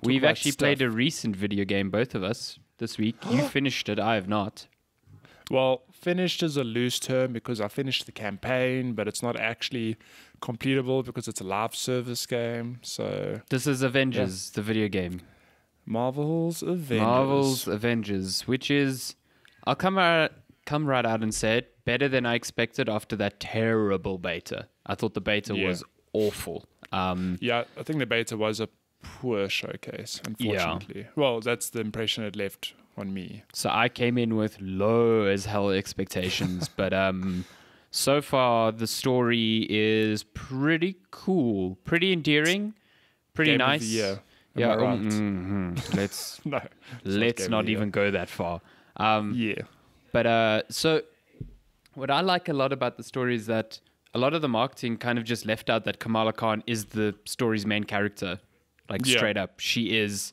We've actually played a recent video game, both of us, this week. You finished it. I have not. Well, finished is a loose term because I finished the campaign, but it's not actually completable because it's a live service game. So this is Avengers, the video game. Marvel's Avengers, which is, I'll come right out and say it, better than I expected after that terrible beta. I thought the beta was awful. I think the beta was a poor showcase, unfortunately. Well, that's the impression it left on me. So I came in with low as hell expectations, but so far the story is pretty cool, pretty endearing, pretty Game nice. Of the year. Yeah, right? let's not even go that far. But so what I like a lot about the story is that a lot of the marketing kind of just left out that Kamala Khan is the story's main character. Like straight up, she is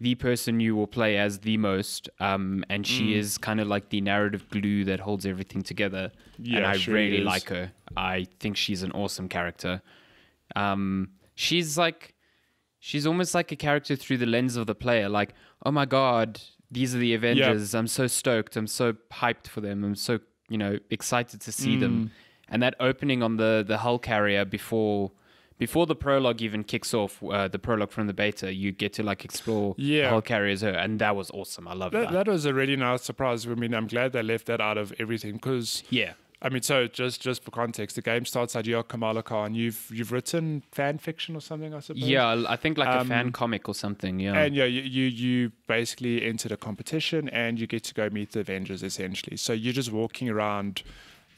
the person you will play as the most, and she is kind of like the narrative glue that holds everything together. And I really like her. I think she's an awesome character. She's almost like a character through the lens of the player. Like, oh my God, these are the Avengers. I'm so stoked. I'm so hyped for them. I'm so, excited to see them. And that opening on the hull carrier before the prologue even kicks off, the prologue from the beta, you get to explore the hull carrier as her. And that was awesome. I love that. That was a really nice surprise. I mean, I'm glad they left that out of everything because... Yeah. I mean, so just for context, the game starts out, you're Kamala Khan. You've written fan fiction or something, I suppose? Yeah, I think a fan comic or something, yeah. And you basically entered a competition and you get to go meet the Avengers, essentially. So you're just walking around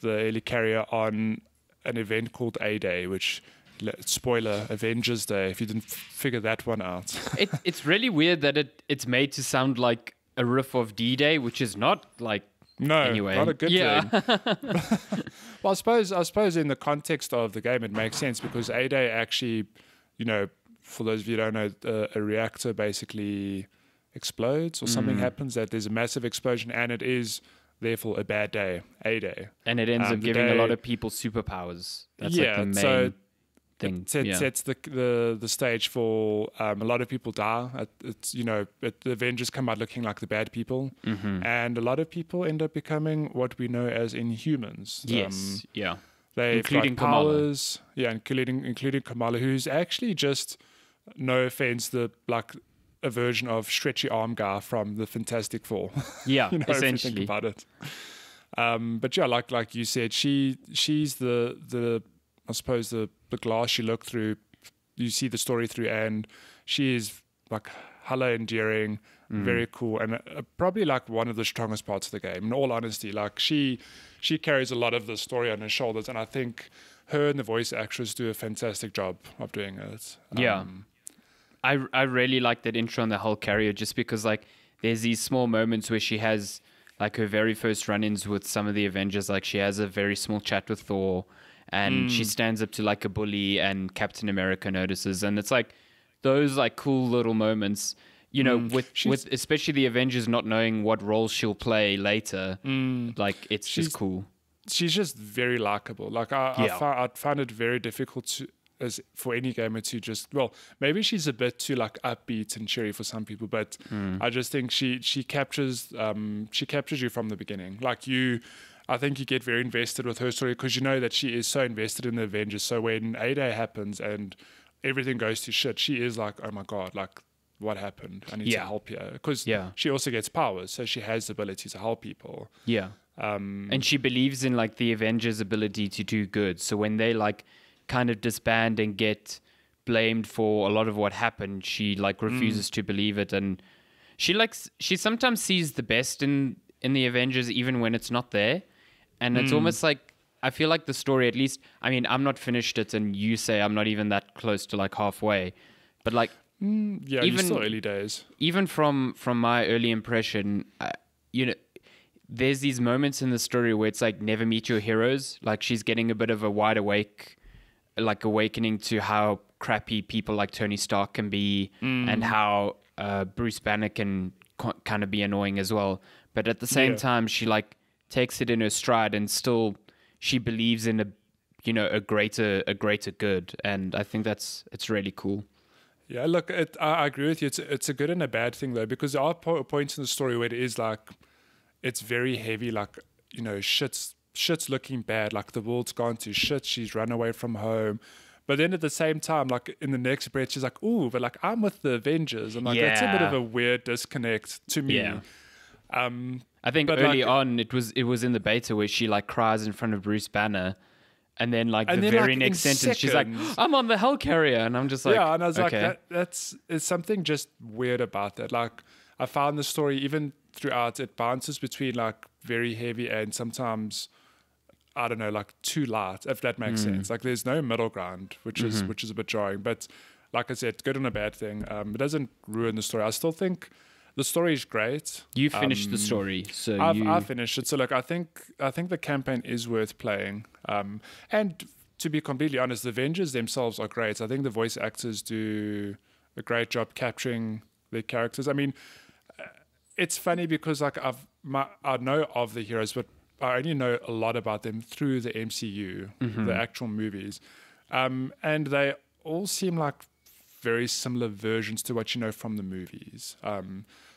the helicarrier on an event called A-Day, which, spoiler, Avengers Day, if you didn't figure that one out. It's really weird that it's made to sound like a riff of D-Day, which is not No, anyway. Not a good thing. Well, I suppose in the context of the game, it makes sense because A-Day actually, for those of you who don't know, a reactor basically explodes or something happens, that there's a massive explosion, and it is therefore a bad day, A-Day. And it ends up giving a lot of people superpowers. That's the main thing. It sets the stage for a lot of people die. The Avengers come out looking like the bad people, and a lot of people end up becoming what we know as Inhumans. Yes, they've including got powers. Kamala. Yeah, including Kamala, who's actually just, no offense, a version of stretchy arm guy from the Fantastic Four. Yeah, If essentially. you think about it. But yeah, like you said, she's the I suppose the glass you look through, you see the story through, and she is hella endearing, very cool, and probably one of the strongest parts of the game. In all honesty, she carries a lot of the story on her shoulders, and I think her and the voice actress do a fantastic job of doing it. I really like that intro on the hull carrier just because there's these small moments where she has her very first run-ins with some of the Avengers. She has a very small chat with Thor, and she stands up to a bully, and Captain America notices, and it's those cool little moments, with especially the Avengers not knowing what role she'll play later. It's just cool. She's just very likable. I find it very difficult for any gamer to just, maybe she's a bit too upbeat and cheery for some people, but I just think she captures you from the beginning. I think you get very invested with her story because you know that she is so invested in the Avengers. So when A-Day happens and everything goes to shit, she is oh my God, what happened? I need to help you. Because she also gets powers, so she has the ability to help people. Yeah. And she believes in the Avengers' ability to do good. So when they kind of disband and get blamed for a lot of what happened, she refuses to believe it, and she sometimes sees the best in the Avengers even when it's not there. And it's almost I feel like the story, at least, I mean, I'm not finished it, and you say I'm not even that close to halfway, but even still early days. Even from my early impression, there's these moments in the story where it's never meet your heroes. She's getting a bit of a wide awake, awakening to how crappy people like Tony Stark can be, and how Bruce Banner can kind of be annoying as well. But at the same time, she takes it in her stride, and still she believes in a greater good, and I think it's really cool. Yeah, look, I agree with you. It's a good and a bad thing though, because there are points in the story where it is like it's very heavy, like, you know, shit's looking bad, like the world's gone to shit, she's run away from home. But then at the same time, like in the next breath, she's like, ooh, but like I'm with the Avengers. And like that's a bit of a weird disconnect to me. Yeah. I think early on it was in the beta where she like cries in front of Bruce Banner. And then like the very next sentence, she's like, I'm on the Hellcarrier. And I'm just like, yeah, and I was like, it's something just weird about that. Like I found the story, even throughout, it bounces between like very heavy and sometimes, I don't know, like too light, if that makes sense. Like there's no middle ground, which is a bit jarring. But like I said, good and a bad thing. It doesn't ruin the story. I still think the story is great. You finished the story, so I finished it. So look, I think the campaign is worth playing. And to be completely honest, the Avengers themselves are great. I think the voice actors do a great job capturing their characters. I mean, it's funny because like I know of the heroes, but I only know a lot about them through the MCU, the actual movies, and they all seem like very similar versions to what you know from the movies.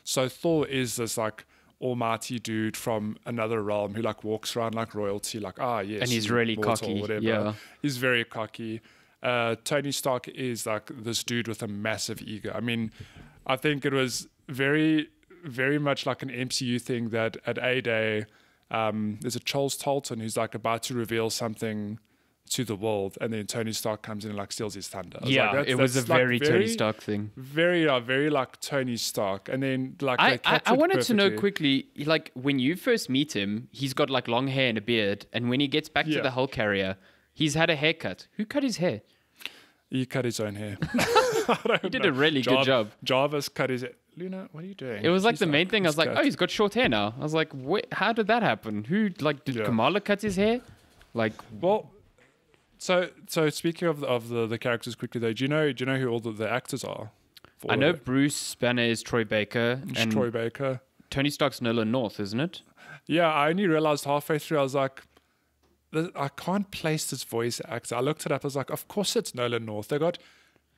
So Thor is this like almighty dude from another realm who like walks around like royalty, like yes, and he's really cocky. Whatever. Yeah, he's very cocky. Tony Stark is like this dude with a massive ego. I mean, I think it was very, very much like an MCU thing that at A-Day, there's a Charles Tolton who's like about to reveal something to the world, and then Tony Stark comes in and like steals his thunder. It was a very Tony Stark thing. Very like Tony Stark. And then like I wanted to know quickly, like when you first meet him, he's got like long hair and a beard, and when he gets back to the Hellcarrier, he's had a haircut. Who cut his hair? He cut his own hair. He did a really good job. Jarvis cut his hair. Luna, what are you doing? It was like the main thing. I was like, oh, he's got short hair now. I was like, wait, how did that happen? Who did Kamala cut his hair? Like, well. So speaking of the characters quickly though, do you know who all the actors are? I know Bruce Banner is Troy Baker. And Troy Baker. Tony Stark's Nolan North, isn't it? Yeah, I only realized halfway through, I was like, I can't place this voice actor. I looked it up, I was like, of course it's Nolan North. They got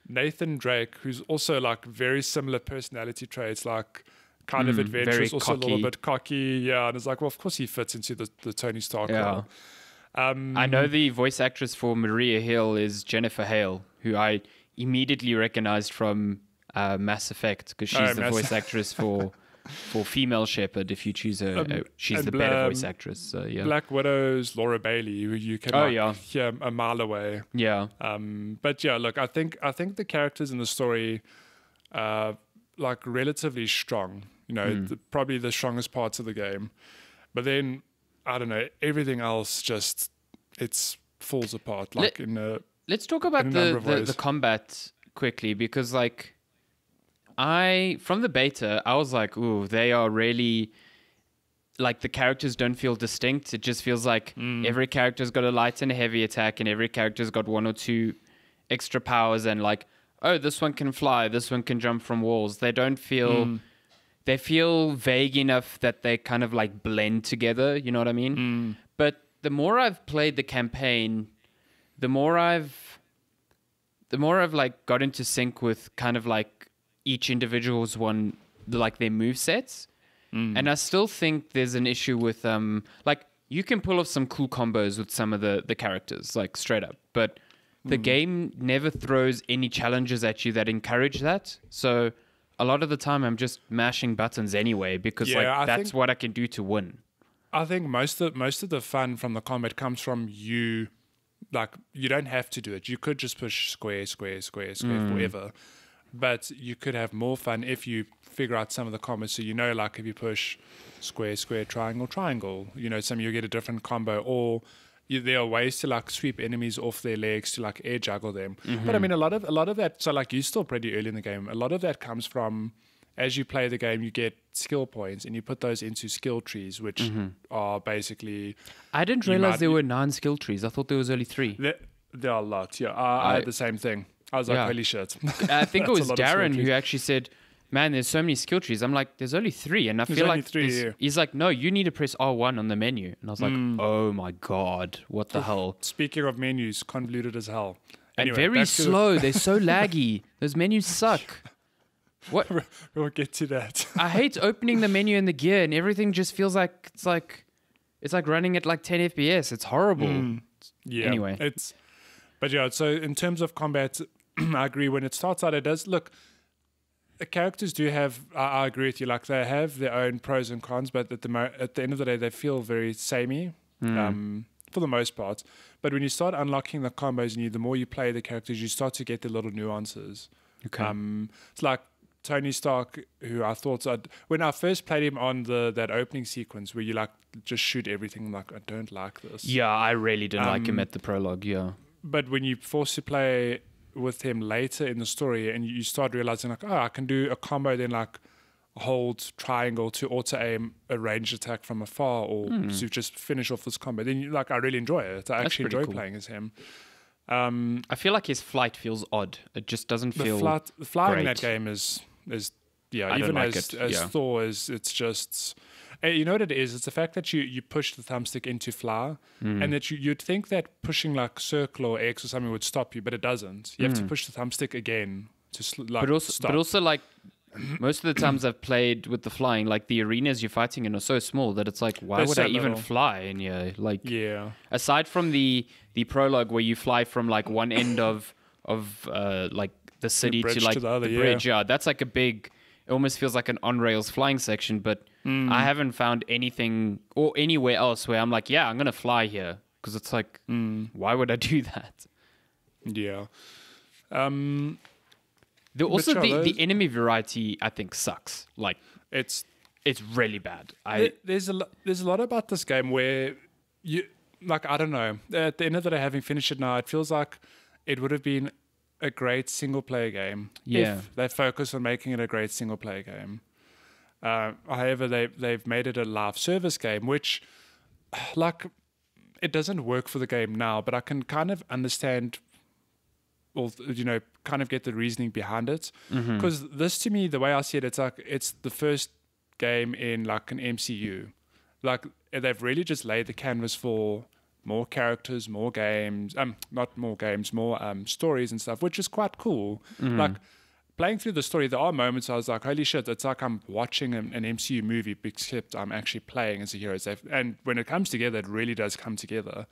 Nathan Drake, who's also like very similar personality traits, like kind of adventurous, also a little bit cocky. Yeah, and it's like, well, of course he fits into the Tony Stark role. I know the voice actress for Maria Hill is Jennifer Hale, who I immediately recognized from Mass Effect, because she's the voice actress for Female Shepherd. If you choose her, she's the better voice actress. So, yeah. Black Widow's Laura Bailey, who you can hear a mile away. Yeah. But yeah, look, I think the characters in the story are like relatively strong. You know, probably the strongest parts of the game. But then, I don't know, everything else just it falls apart. Like let's talk about the combat quickly, because like from the beta I was like, ooh, they are really like, the characters don't feel distinct. It just feels like every character's got a light and a heavy attack, and every character's got one or two extra powers, and like, oh, this one can fly, this one can jump from walls. They don't feel they feel vague enough that they kind of like blend together, you know what I mean? But the more I've played the campaign, the more I've like got into sync with kind of like each individual's like their move sets. And I still think there's an issue with like, you can pull off some cool combos with some of the characters, like straight up, but the game never throws any challenges at you that encourage that. So a lot of the time I'm just mashing buttons anyway, because that's what I can do to win. I think most of the fun from the combat comes from you. Like, you don't have to do it. You could just push square forever. But you could have more fun if you figure out some of the combos. So, you know, like if you push square, triangle, you know, you'll get a different combo. Or there are ways to like sweep enemies off their legs to like air juggle them. But I mean, a lot of that, so like you're still pretty early in the game. A lot of that comes from, as you play the game, you get skill points and you put those into skill trees, which are basically... I didn't realize there were 9 skill trees. I thought there was only 3. There are a lot, yeah. I had the same thing. I was like, holy shit. I think it was Darren who actually said, man, there's so many skill trees. I'm like, there's only 3. And I feel like he's like, no, you need to press R1 on the menu. And I was like, oh my God, what the hell? Speaking of menus, convoluted as hell. And very slow. They're so laggy. Those menus suck. What? We'll get to that. I hate opening the menu in the gear, and everything just feels like it's like running at like 10 FPS. It's horrible. Yeah. Anyway, but yeah. So in terms of combat, I agree. When it starts out, it does look. The characters do have. I agree with you. Like they have their own pros and cons, but at the end of the day, they feel very samey. For the most part. But when you start unlocking the combos, and the more you play the characters, you start to get the little nuances. Okay. It's like Tony Stark, who I thought when I first played him on that opening sequence where you like just shoot everything, like I don't like this. Yeah, I really didn't like him at the prologue. Yeah. But when you force to play with him later in the story, and you start realizing like, I can do a combo, then like hold triangle to auto aim a ranged attack from afar, or to just finish off this combo. Then I really enjoy it. I actually enjoy playing as him. I feel like his flight feels odd. It just doesn't feel. The flying great. in that game is I even like as it. Thor is, it's just. You know what it is? It's the fact that you push the thumbstick into fly, and that you'd think that pushing like circle or X or something would stop you, but it doesn't. You have to push the thumbstick again to stop. But also like most of the times I've played with the flying, like the arenas you're fighting in are so small that it's like, why would I even fly in here? Like, aside from the prologue where you fly from like one end of like the city to like the bridge, that's like a big. It almost feels like an on-rails flying section, but I haven't found anything or anywhere else where I'm like, yeah, I'm going to fly here. Because it's like, why would I do that? Yeah. The enemy variety, I think, sucks. Like, it's really bad. There's a lot about this game where you, like, I don't know. At the end of the day, having finished it now, it feels like it would have been a great single-player game if they focus on making it a great single-player game. However, they've made it a live service game, which, like, it doesn't work for the game now, but I can kind of understand, or kind of get the reasoning behind it. Because this, to me, the way I see it, it's like it's the first game in like an MCU. Like they've really just laid the canvas for more characters, more games, not more games, more stories and stuff, which is quite cool. Like playing through the story, there are moments I was like, holy shit, it's like I'm watching an MCU movie, except I'm actually playing as a hero. And when it comes together, it really does come together.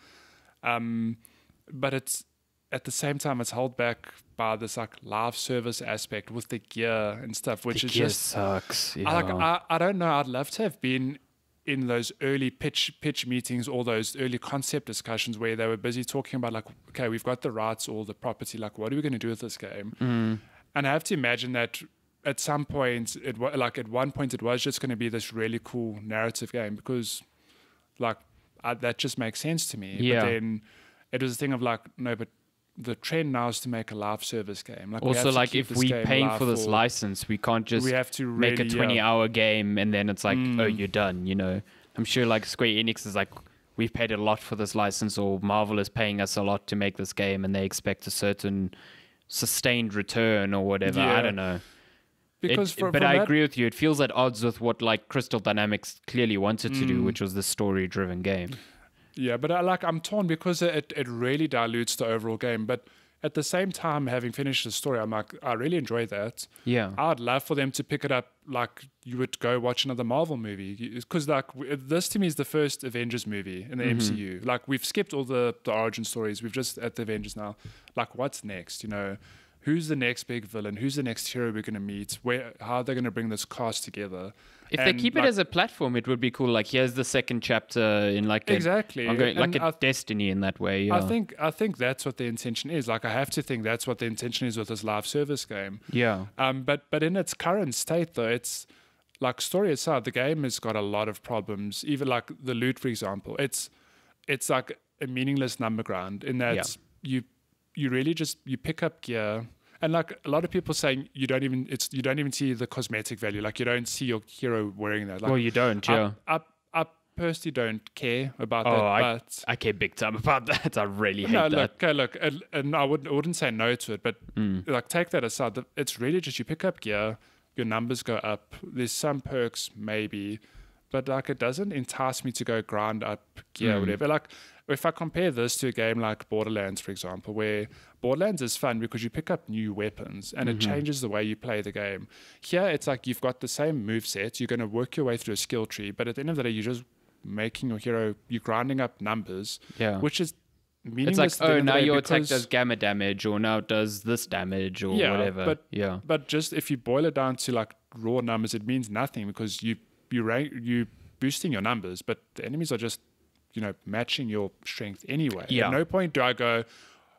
But it's at the same time, it's held back by this like live service aspect with the gear and stuff, which is just sucks. I don't know. I'd love to have been in those early pitch meetings, or those early concept discussions where they were busy talking about like, okay, we've got the rights or the property, like what are we going to do with this game? And I have to imagine that at some point, at one point, it was just going to be this really cool narrative game, because like that just makes sense to me. But then it was a thing of like, no, but the trend now is to make a live service game. Like also, like if we're paying for this license, we can't just make a 20-hour game and then it's like, oh, you're done. I'm sure like Square Enix is like, we've paid a lot for this license, or Marvel is paying us a lot to make this game, and they expect a certain sustained return or whatever. I don't know. But I agree with you. It feels at odds with what like Crystal Dynamics clearly wanted to do, which was the story-driven game. Yeah, but I'm torn because it really dilutes the overall game. But at the same time, having finished the story, I'm like, I really enjoy that. Yeah, I'd love for them to pick it up like you would go watch another Marvel movie. Because like this to me is the first Avengers movie in the MCU. Like we've skipped all the origin stories. We've just at the Avengers now. Like what's next? Who's the next big villain? Who's the next hero we're going to meet? How are they going to bring this cast together? If they keep it as a platform, it would be cool. Like here's the second chapter in like a Destiny in that way. Yeah. I think that's what the intention is. Like I have to think that's what the intention is with this live service game. Yeah. But in its current state though, it's like story aside, the game has got a lot of problems. Even like the loot, for example, it's like a meaningless number grind in that you really just you pick up gear. And like a lot of people saying you don't even see the cosmetic value. Like you don't see your hero wearing that. Like, well, you don't. Yeah. I personally don't care about that. But I care big time about that. I really hate that. Look, and I wouldn't say no to it, but like take that aside. It's really just you pick up gear, your numbers go up. There's some perks maybe, but like it doesn't entice me to go grind up gear or whatever. Like if I compare this to a game like Borderlands, for example, where Borderlands is fun because you pick up new weapons and it changes the way you play the game. Here, it's like you've got the same moveset. You're going to work your way through a skill tree, but at the end of the day, you're just making your hero, you're grinding up numbers, which is meaningless. It's like, oh, now your attack does gamma damage, or now it does this damage, or whatever. But just if you boil it down to like raw numbers, it means nothing because you boosting your numbers, but the enemies are just, you know, matching your strength anyway. At no point do I go,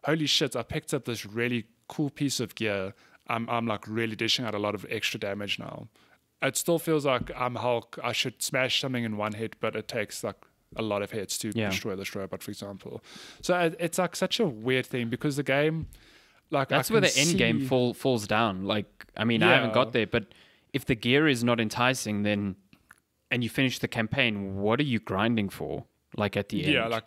holy shit, I picked up this really cool piece of gear. I'm like really dishing out a lot of extra damage now. It still feels like I'm Hulk. I should smash something in one hit, but it takes like a lot of hits to destroy this robot, for example. So it's like such a weird thing because the game, like that's where the end game falls down. Like, I mean, I haven't got there, but if the gear is not enticing, then and you finish the campaign, what are you grinding for? Like at the end? Yeah, like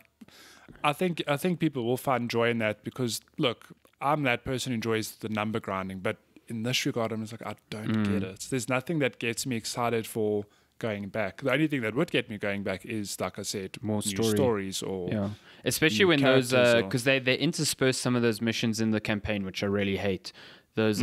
I think people will find joy in that because look, I'm that person who enjoys the number grinding, but in this regard, I'm just like, I don't get it. There's nothing that gets me excited for going back. The only thing that would get me going back is, like I said, more stories or especially when those because they intersperse some of those missions in the campaign, which I really hate. Those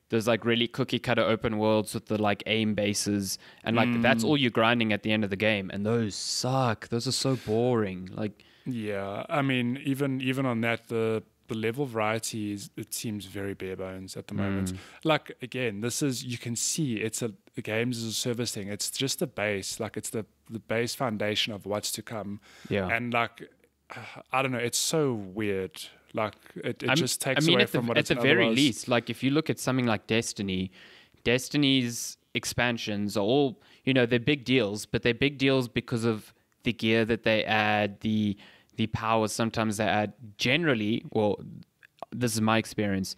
there's like really cookie cutter open worlds with the like aim bases, and like that's all you're grinding at the end of the game, and those suck. Those are so boring. Like, yeah, I mean, even on that, the level variety it seems very bare bones at the moment. Like again, this is, you can see it's a games as a service thing. It's just the base, like it's the base foundation of what's to come. Yeah, and like I don't know, it's so weird. Like it just takes away from what it's at the very least. Like if you look at something like Destiny's expansions are all, you know, they're big deals, but they're big deals because of the gear that they add, the powers sometimes they add. Generally, well, this is my experience,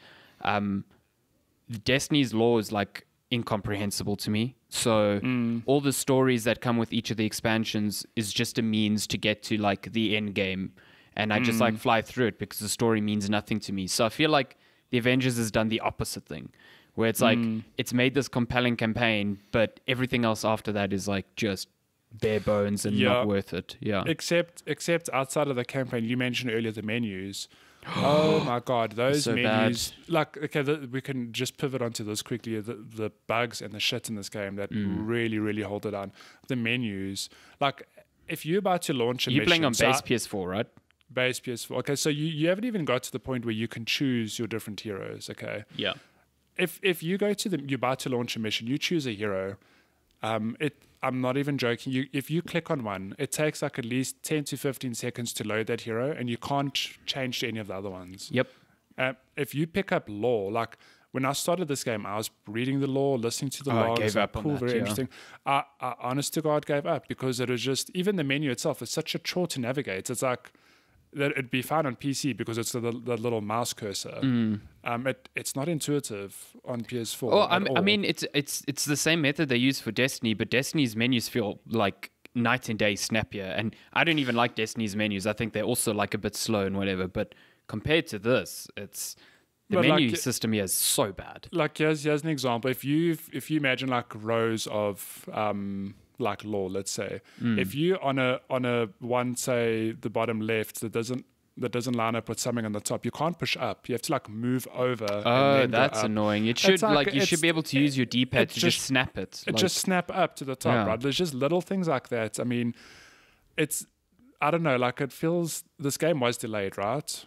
Destiny's lore is like incomprehensible to me. So all the stories that come with each of the expansions is just a means to get to like the end game. And I just like fly through it because the story means nothing to me. So I feel like the Avengers has done the opposite thing, where it's like it's made this compelling campaign, but everything else after that is like just bare bones and not worth it. Yeah. Except outside of the campaign, you mentioned earlier the menus. Oh my god, those so menus! Bad. Like, okay, we can just pivot onto this quickly. The bugs and the shit in this game that really, really hold it down. The menus, like, if you're about to launch a mission, you're playing on base PS4, right? Base PS4. Okay, so you haven't even got to the point where you can choose your different heroes. Okay. Yeah. If you go to you're about to launch a mission, you choose a hero. I'm not even joking. If you click on one, it takes like at least 10 to 15 seconds to load that hero, and you can't change to any of the other ones. Yep. If you pick up lore, like when I started this game, I was reading the lore, listening to the logs. I gave up cool, on that, very interesting. I honest to God gave up because it was just, even the menu itself is such a chore to navigate. It's like that it'd be fine on PC because it's the little mouse cursor. It's not intuitive on PS4. Oh, I mean, it's the same method they use for Destiny, but Destiny's menus feel like night and day snappier. And I don't even like Destiny's menus. I think they're also like a bit slow and whatever. But compared to this, it's the menu system here is so bad. Like here's an example. If you imagine like rows of like lore, let's say, if you on a one, say the bottom left that doesn't line up with something on the top, you can't push up. You have to like move over. Oh, that's annoying. It should you should be able to use your D-pad to just snap it. Just snap up to the top, right? There's just little things like that. I mean, I don't know. Like it feels this game was delayed, right?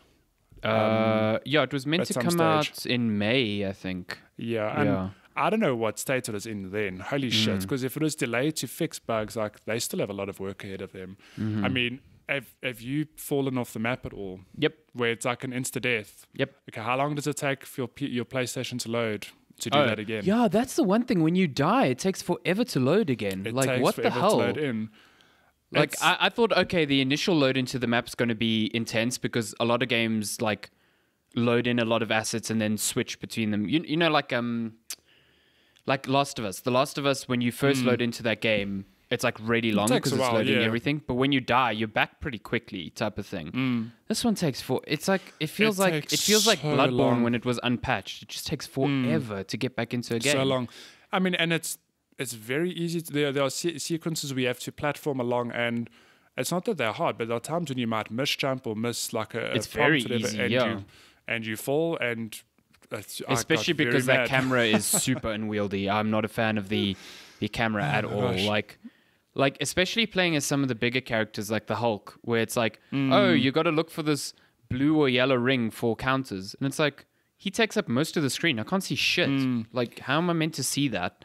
It was meant to come out in May, I think. Yeah. I don't know what state it was in then. Holy shit. Because if it was delayed to fix bugs, like they still have a lot of work ahead of them. I mean, have you fallen off the map at all? Yep. Where it's like an insta-death? Yep. Okay, how long does it take for your PlayStation to load to do that again? Yeah, that's the one thing. When you die, it takes forever to load again. It like, takes what forever the hell? to load in. Like, I thought, okay, the initial load into the map's going to be intense because a lot of games, like, load in a lot of assets and then switch between them. You know, like Last of Us. The Last of Us, when you first load into that game, it's like really long because it's loading everything. But when you die, you're back pretty quickly, type of thing. This one takes It's like it feels like Bloodborne long. when it was unpatched. It just takes forever to get back into a game. So long. I mean, and it's it's very easy. There are sequences we have to platform along, and it's not that they're hard, but there are times when you might misjump or miss like it's very easy, and you fall, and especially because that camera is super unwieldy. I'm not a fan of the camera at all. Like especially playing as some of the bigger characters like the Hulk, where it's like, oh, you got to look for this blue or yellow ring for counters, and it's like he takes up most of the screen. I can't see shit. Like, how am I meant to see that?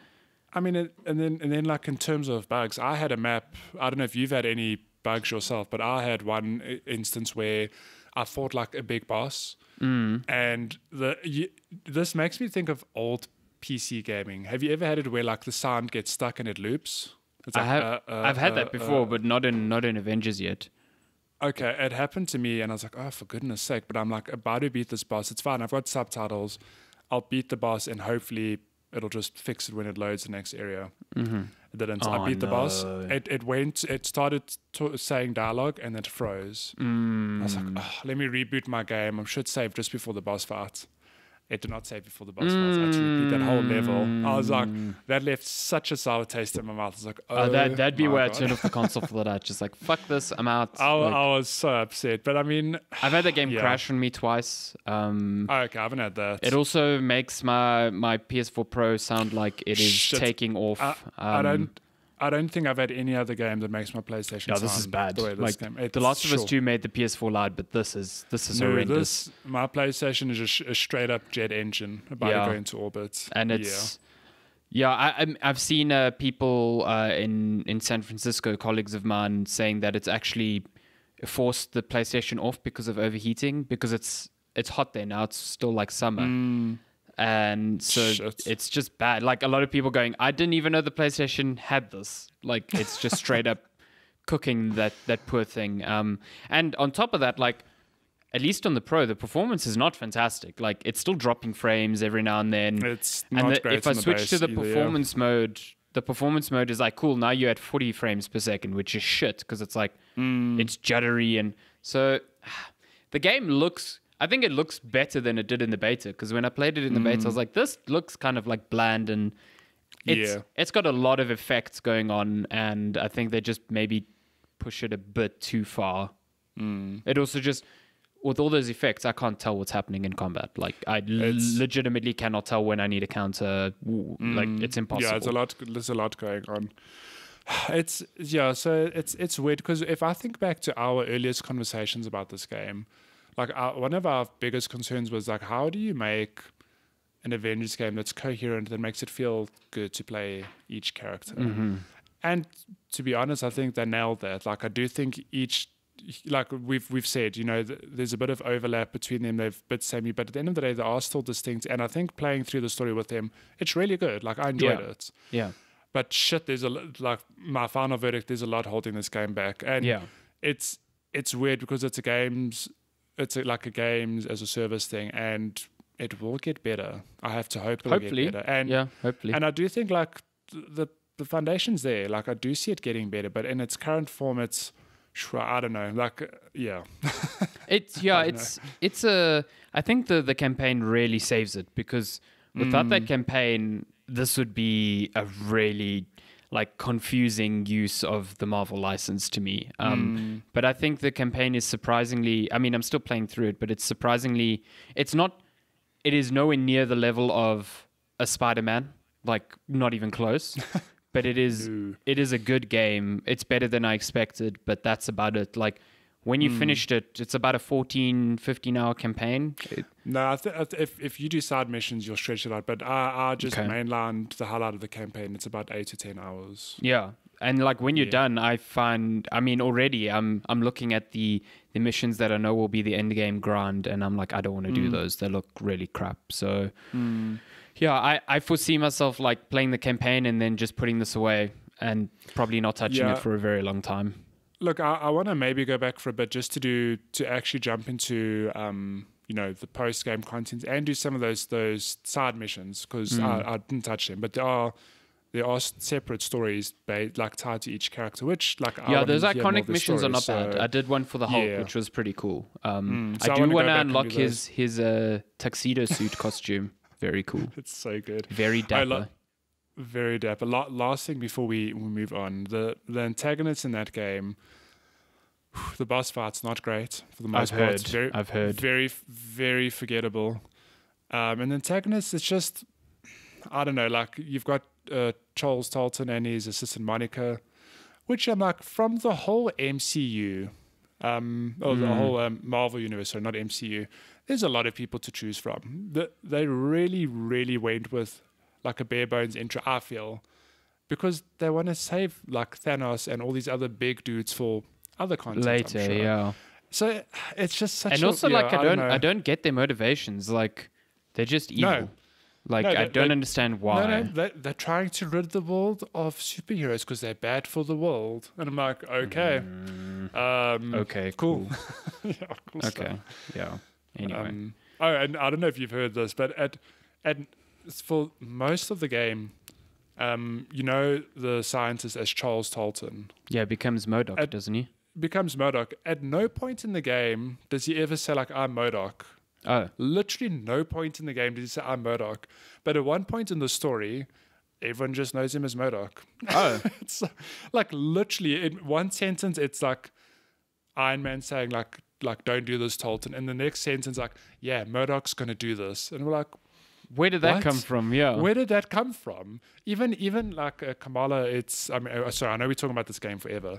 I mean, and then like in terms of bugs, I had a map. I don't know if you've had any bugs yourself, but I had one instance where I fought like a big boss, and this makes me think of old PC gaming. Have you ever had it where like the sound gets stuck and it loops? It's like, I've had that before, but not in Avengers yet. Okay, it happened to me, and I was like, oh, for goodness sake. But I'm like, about to beat this boss. It's fine. I've got subtitles. I'll beat the boss, and hopefully it'll just fix it when it loads the next area. It didn't. I beat the boss. It started saying dialogue, and it froze. I was like, oh, let me reboot my game. I should save just before the boss fight. It did not save before the boss fight. I had to repeat that whole level. I was like, that left such a sour taste in my mouth. I was like, oh, that'd be where I turn off the console for that. Just like, fuck this, I'm out. I was so upset. But I mean, I've had the game crash on me twice. Okay, I haven't had that. It also makes my PS4 Pro sound like it is taking off. I don't think I've had any other game that makes my PlayStation sound this is bad. The way this game. The Last of Us 2 made the PS4 loud, but this is horrendous. My PlayStation is a straight up jet engine about to go into orbit. And it's... I've seen people in San Francisco, colleagues of mine, saying that it's actually forced the PlayStation off because of overheating, because it's hot there now. It's still like summer. And so it's just bad. Like a lot of people going, I didn't even know the PlayStation had this. Like it's just straight up cooking that poor thing. And on top of that, like at least on the Pro, the performance is not fantastic. Like it's still dropping frames every now and then. It's not great. If I switch to the performance mode, the performance mode is like, cool, now you're at 40 frames per second, which is shit because it's like it's juddery. And so the game looks... I think it looks better than it did in the beta, because when I played it in the beta, I was like, this looks kind of like bland, and it's got a lot of effects going on, and I think they just maybe push it a bit too far. It also just, with all those effects, I can't tell what's happening in combat. Like, I legitimately cannot tell when I need a counter. Like, it's impossible. Yeah, there's a lot going on. So it's weird, because if I think back to our earliest conversations about this game, like one of our biggest concerns was like, how do you make an Avengers game that's coherent, that makes it feel good to play each character? And to be honest, I think they nailed that. Like I do think each, like we've said, you know, there's a bit of overlap between them. They're a bit samey, but at the end of the day, they are still distinct. And I think playing through the story with them, it's really good. Like I enjoyed it. Yeah. But shit, like my final verdict, there's a lot holding this game back. And it's weird because it's like a games as a service thing, and it will get better. I have to hope it'll get better. And hopefully. And I do think like the foundation's there. Like I do see it getting better, but in its current form, it's I don't know. Like I think the campaign really saves it, because without that campaign, this would be a really like confusing use of the Marvel license to me. But I think the campaign is surprisingly, I mean, I'm still playing through it, but it is nowhere near the level of a Spider-Man, like not even close, but it is a good game. It's better than I expected, but that's about it. Like when you finished it, it's about a 14, 15-hour campaign. No, if you do side missions, you'll stretch it out. But I just mainlined the hell out of the campaign. It's about 8 to 10 hours. Yeah, and like when you're done, already I'm looking at the missions that I know will be the end game grind, and I'm like, I don't want to do those. They look really crap. So yeah, I foresee myself like playing the campaign and then just putting this away and probably not touching it for a very long time. Look, I want to maybe go back for a bit just to actually jump into the post game content and do some of those side missions, because I didn't touch them, but there are separate stories like tied to each character, which like those iconic missions are not bad. I did one for the Hulk, which was pretty cool. I do want to unlock his tuxedo suit costume. Very cool. It's so good. Very dapper. very dapper. Last thing before we move on, the antagonists in that game, the boss fight's not great for the most part. I've heard. Very, very forgettable. And the antagonist, it's just, I don't know, like you've got Charles Dalton and his assistant Monica, which I'm like, from the whole MCU, or the whole Marvel universe, so not MCU, there's a lot of people to choose from. They really, really went with like a bare bones intro, I feel, because they want to save like Thanos and all these other big dudes for other content later. I'm sure. Yeah, so it's just such and also like I don't get their motivations. Like they're just evil. I don't understand why. They're trying to rid the world of superheroes because they're bad for the world. And I'm like, okay. Okay, cool. Yeah, cool okay, stuff. yeah. Anyway. And I don't know if you've heard this, but for most of the game, you know the scientist as Charles Dalton. Yeah, becomes MODOK, doesn't he? Becomes MODOK. At no point in the game does he ever say, like, I'm MODOK. Oh. Literally no point in the game did he say, I'm MODOK. But at one point in the story, everyone just knows him as MODOK. Oh. It's like literally in one sentence, it's like Iron Man saying, like don't do this, Dalton. And the next sentence, like, yeah, MODOK's going to do this. And we're like, where did that come from? Yeah. Where did that come from? Even like Kamala, I know we're talking about this game forever.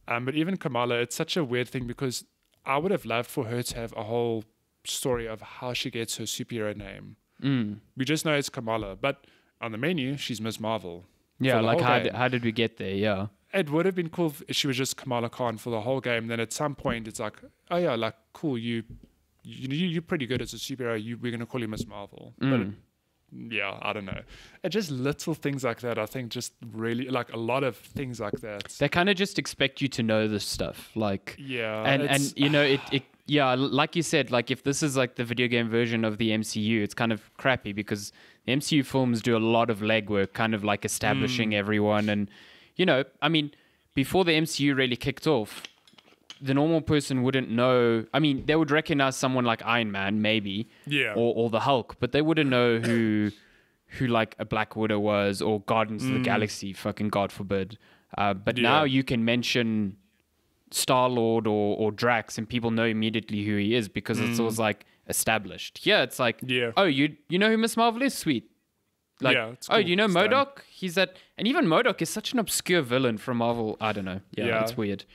But even Kamala, it's such a weird thing because I would have loved for her to have a whole story of how she gets her superhero name. We just know it's Kamala, but on the menu, she's Ms. Marvel. Yeah, like how did we get there? Yeah. It would have been cool if she was just Kamala Khan for the whole game. Then at some point, it's like, oh yeah, like cool, you're pretty good as a superhero. We're gonna call you Ms. Marvel. But yeah, I don't know. It just little things like that. I think just really like a lot of things like that. They kind of just expect you to know this stuff, like and you know it. Yeah, like you said, like if this is like the video game version of the MCU, it's kind of crappy because the MCU films do a lot of legwork, kind of like establishing everyone. And, you know, I mean, before the MCU really kicked off, the normal person wouldn't know. I mean, they would recognize someone like Iron Man, maybe, or the Hulk, but they wouldn't know who like a Black Widow was or Guardians of the Galaxy, fucking God forbid. But now you can mention Star-Lord or Drax and people know immediately who he is because it's always like established. Here it's like, oh, you know who Miss Marvel is? Sweet. Like, it's cool. Oh, you know MODOK? He's that, and even MODOK is such an obscure villain from Marvel. I don't know. Yeah, it's weird.